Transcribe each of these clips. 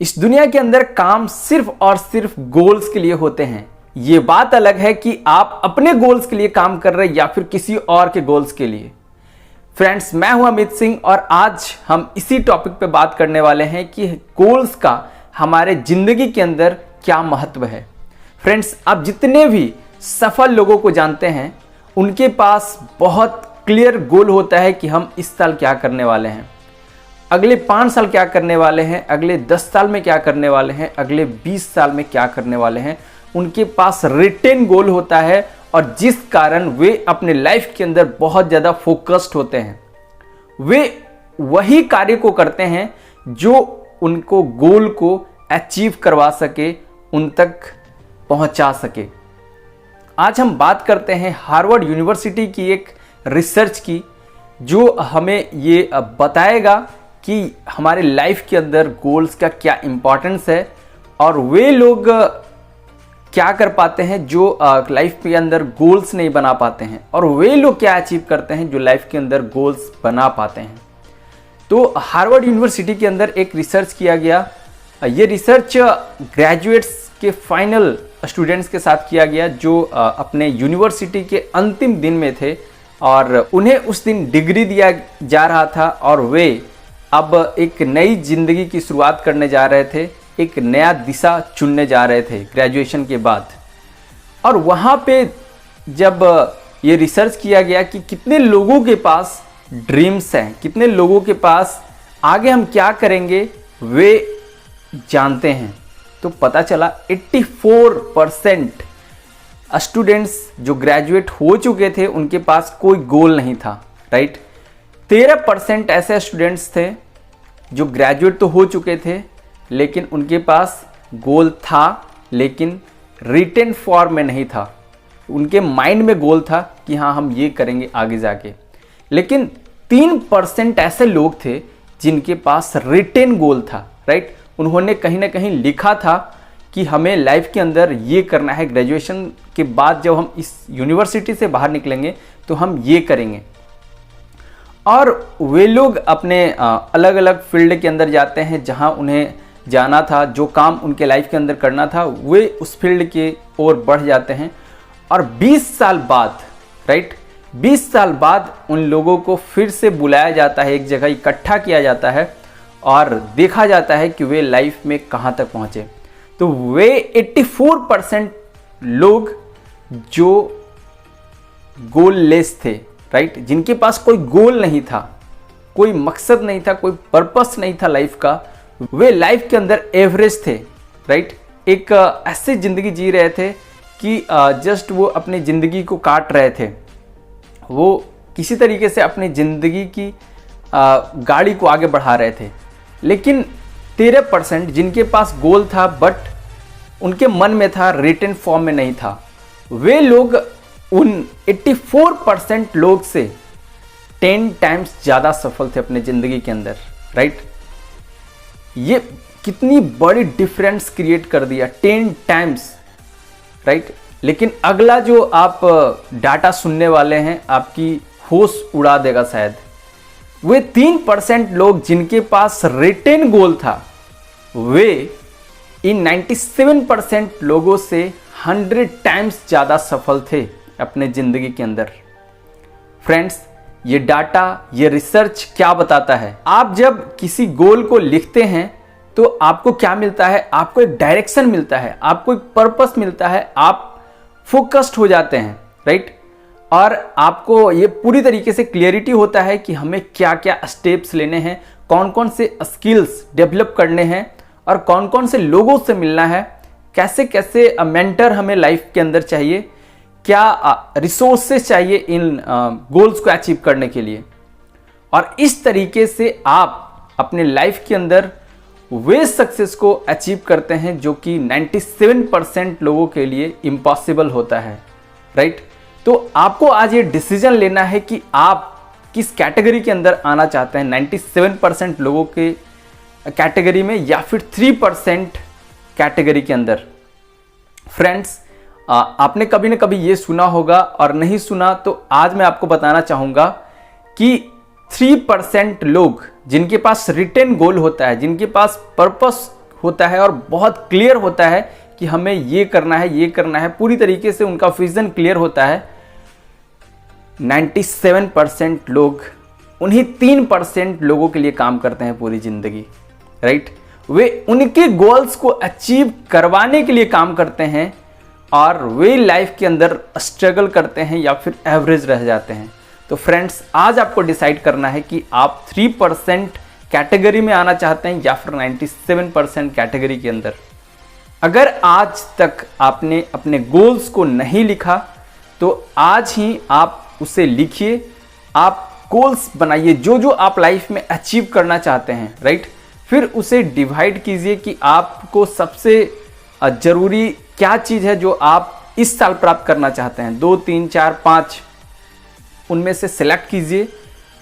इस दुनिया के अंदर काम सिर्फ और सिर्फ गोल्स के लिए होते हैं। ये बात अलग है कि आप अपने गोल्स के लिए काम कर रहे हैं या फिर किसी और के गोल्स के लिए। फ्रेंड्स, मैं हूं अमित सिंह और आज हम इसी टॉपिक पे बात करने वाले हैं कि गोल्स का हमारे जिंदगी के अंदर क्या महत्व है। फ्रेंड्स, आप जितने भी सफल लोगों को जानते हैं उनके पास बहुत क्लियर गोल होता है कि हम इस साल क्या करने वाले हैं, अगले 5 साल क्या करने वाले हैं, अगले 10 साल में क्या करने वाले हैं, अगले 20 साल में क्या करने वाले हैं। उनके पास रिटेन गोल होता है और जिस कारण वे अपने लाइफ के अंदर बहुत ज़्यादा फोकस्ड होते हैं। वे वही कार्य को करते हैं जो उनको गोल को अचीव करवा सके, उन तक पहुंचा सके। आज हम बात करते हैं हार्वर्ड यूनिवर्सिटी की एक रिसर्च की, जो हमें ये बताएगा कि हमारे लाइफ के अंदर गोल्स का क्या इंपॉर्टेंस है और वे लोग क्या कर पाते हैं जो लाइफ के अंदर गोल्स नहीं बना पाते हैं, और वे लोग क्या अचीव करते हैं जो लाइफ के अंदर गोल्स बना पाते हैं। तो हार्वर्ड यूनिवर्सिटी के अंदर एक रिसर्च किया गया। ये रिसर्च ग्रेजुएट्स के फाइनल स्टूडेंट्स के साथ किया गया जो अपने यूनिवर्सिटी के अंतिम दिन में थे और उन्हें उस दिन डिग्री दिया जा रहा था और वे अब एक नई जिंदगी की शुरुआत करने जा रहे थे, एक नया दिशा चुनने जा रहे थे ग्रेजुएशन के बाद। और वहाँ पे जब ये रिसर्च किया गया कि कितने लोगों के पास ड्रीम्स हैं, कितने लोगों के पास आगे हम क्या करेंगे वे जानते हैं, तो पता चला 84% स्टूडेंट्स जो ग्रेजुएट हो चुके थे उनके पास कोई गोल नहीं था। राइट, 13% ऐसे स्टूडेंट्स थे जो ग्रेजुएट तो हो चुके थे लेकिन उनके पास गोल था लेकिन रिटेन फॉर्म में नहीं था। उनके माइंड में गोल था कि हाँ हम ये करेंगे आगे जाके, लेकिन 3% ऐसे लोग थे जिनके पास रिटेन गोल था। राइट, उन्होंने कहीं ना कहीं लिखा था कि हमें लाइफ के अंदर ये करना है, ग्रेजुएशन के बाद जब हम इस यूनिवर्सिटी से बाहर निकलेंगे तो हम ये करेंगे। और वे लोग अपने अलग अलग फील्ड के अंदर जाते हैं जहां उन्हें जाना था, जो काम उनके लाइफ के अंदर करना था वे उस फील्ड के ओर बढ़ जाते हैं। और 20 साल बाद, राइट, 20 साल बाद उन लोगों को फिर से बुलाया जाता है, एक जगह इकट्ठा किया जाता है और देखा जाता है कि वे लाइफ में कहां तक पहुंचे। तो वे 84% लोग जो गोललेस थे, राइट, जिनके पास कोई गोल नहीं था, कोई मकसद नहीं था, कोई पर्पस नहीं था लाइफ का, वे लाइफ के अंदर एवरेज थे। राइट, एक ऐसी जिंदगी जी रहे थे कि जस्ट वो अपनी जिंदगी को काट रहे थे, वो किसी तरीके से अपनी जिंदगी की गाड़ी को आगे बढ़ा रहे थे। लेकिन 13% जिनके पास गोल था बट उनके मन में था, रिटन फॉर्म में नहीं था, वे लोग उन 84% लोग से 10 टाइम्स ज़्यादा सफल थे अपने ज़िंदगी के अंदर। राइट, ये कितनी बड़ी डिफरेंस क्रिएट कर दिया, 10 टाइम्स। राइट, लेकिन अगला जो आप डाटा सुनने वाले हैं आपकी होश उड़ा देगा शायद। वे 3% लोग जिनके पास रिटेन गोल था, वे इन 97% लोगों से 100 टाइम्स ज़्यादा सफल थे अपने ज़िंदगी के अंदर। फ्रेंड्स, ये डाटा, ये रिसर्च क्या बताता है? आप जब किसी गोल को लिखते हैं तो आपको क्या मिलता है? आपको एक डायरेक्शन मिलता है, आपको एक पर्पस मिलता है, आप फोकस्ड हो जाते हैं। राइट, और आपको ये पूरी तरीके से क्लियरिटी होता है कि हमें क्या क्या स्टेप्स लेने हैं, कौन कौन से स्किल्स डेवलप करने हैं और कौन कौन से लोगों से मिलना है, कैसे कैसे मेंटर हमें लाइफ के अंदर चाहिए, क्या रिसोर्सेस चाहिए इन गोल्स को अचीव करने के लिए। और इस तरीके से आप अपने लाइफ के अंदर वे सक्सेस को अचीव करते हैं जो कि 97% लोगों के लिए इम्पॉसिबल होता है। राइट, तो आपको आज ये डिसीजन लेना है कि आप किस कैटेगरी के अंदर आना चाहते हैं, 97% लोगों के कैटेगरी में या फिर 3% कैटेगरी के अंदर। फ्रेंड्स, आपने कभी ना कभी ये सुना होगा और नहीं सुना तो आज मैं आपको बताना चाहूँगा कि 3% लोग जिनके पास रिटेन गोल होता है, जिनके पास पर्पस होता है और बहुत क्लियर होता है कि हमें ये करना है, पूरी तरीके से उनका विजन क्लियर होता है, 97% लोग उन्हीं 3% लोगों के लिए काम करते हैं पूरी जिंदगी, राइट। वे उनके गोल्स को अचीव करवाने के लिए काम करते हैं और वे लाइफ के अंदर स्ट्रगल करते हैं या फिर एवरेज रह जाते हैं। तो फ्रेंड्स, आज आपको डिसाइड करना है कि आप 3% कैटेगरी में आना चाहते हैं या फिर 97% कैटेगरी के अंदर। अगर आज तक आपने अपने गोल्स को नहीं लिखा तो आज ही आप उसे लिखिए, आप गोल्स बनाइए जो जो आप लाइफ में अचीव करना चाहते हैं, राइट। फिर उसे डिवाइड कीजिए कि आपको सबसे ज़रूरी क्या चीज़ है जो आप इस साल प्राप्त करना चाहते हैं। 2, 3, 4, 5 उनमें से सिलेक्ट कीजिए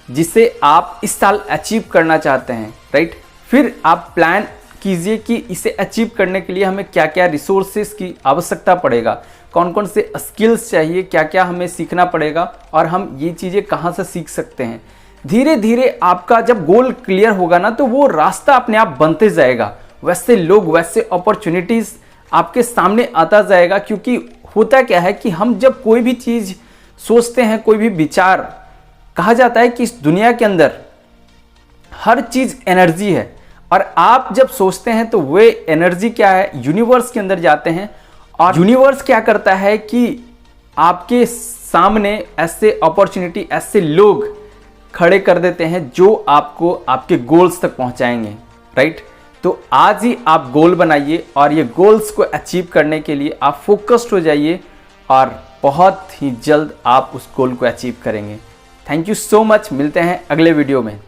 जिसे आप इस साल अचीव करना चाहते हैं, राइट। फिर आप प्लान कीजिए कि इसे अचीव करने के लिए हमें क्या क्या रिसोर्सेस की आवश्यकता पड़ेगा, कौन कौन से स्किल्स चाहिए, क्या क्या हमें सीखना पड़ेगा और हम ये चीज़ें कहाँ से सीख सकते हैं। धीरे धीरे आपका जब गोल क्लियर होगा ना तो वो रास्ता अपने आप बनते जाएगा, वैसे लोग, वैसे अपॉर्चुनिटीज़ आपके सामने आता जाएगा। क्योंकि होता क्या है कि हम जब कोई भी चीज़ सोचते हैं, कोई भी विचार, कहा जाता है कि इस दुनिया के अंदर हर चीज़ एनर्जी है और आप जब सोचते हैं तो वे एनर्जी क्या है, यूनिवर्स के अंदर जाते हैं और यूनिवर्स क्या करता है कि आपके सामने ऐसे अपॉर्चुनिटी, ऐसे लोग खड़े कर देते हैं जो आपको आपके गोल्स तक पहुंचाएंगे, राइट। तो आज ही आप गोल बनाइए और ये गोल्स को अचीव करने के लिए आप फोकस्ड हो जाइए और बहुत ही जल्द आप उस गोल को अचीव करेंगे। थैंक यू सो मच, मिलते हैं अगले वीडियो में।